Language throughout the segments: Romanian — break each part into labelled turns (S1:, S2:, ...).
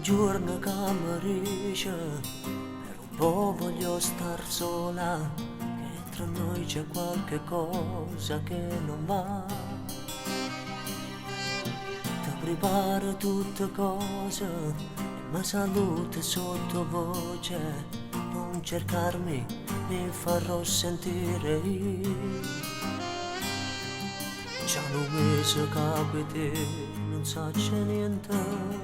S1: giorno che amarisce, per un po' voglio star sola, che tra noi c'è qualche cosa che non va. Ti preparo tutte cose e mi saluti sottovoce, non cercarmi, mi farò sentire io. Già un mese capiti, non sa c'è niente.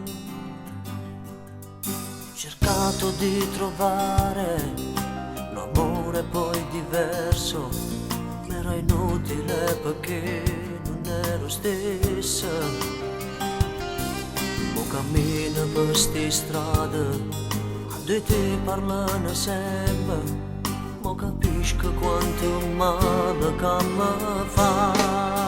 S1: Ho cercato di trovare un amore poi diverso, ma era inutile perché non ero stessa. Mo cammino per sti strade, a due ti parlano sempre, mo capisco quanto male che mi fa.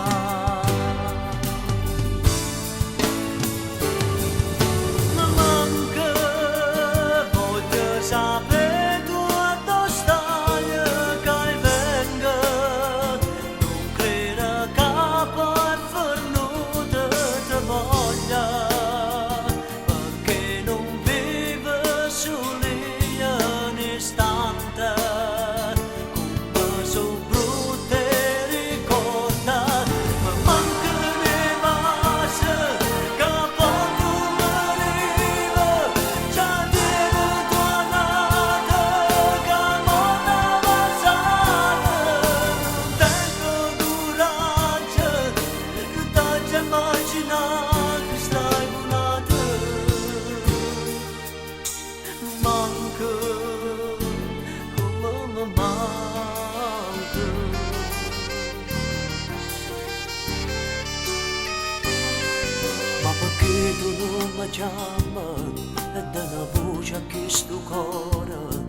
S1: Ma perché tu non mi chiami e da una voce a chi sto cuore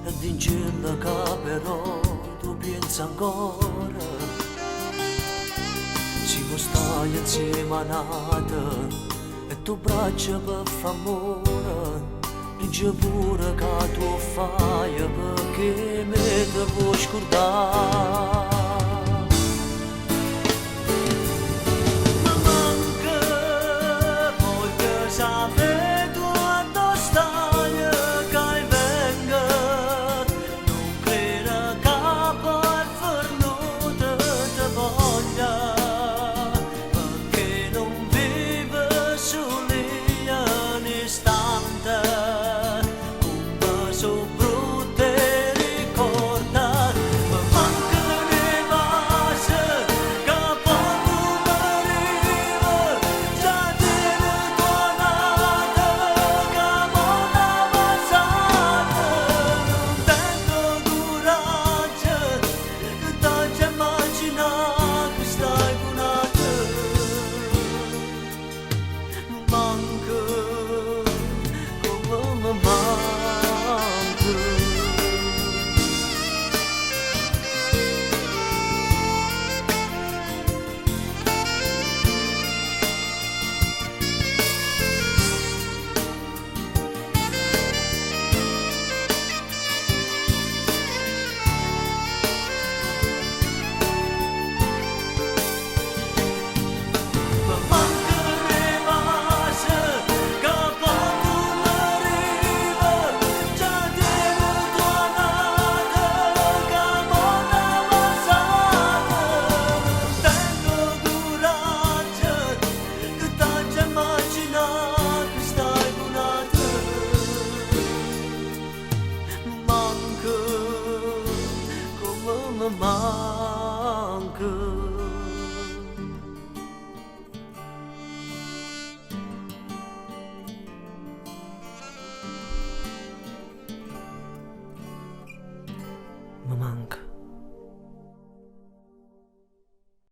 S1: e d'incella che però tu pensi ancora. Siamo stati insieme a nata e tu braccia per famore, dice pure che tu fai perché me te vuoi scordare. Manca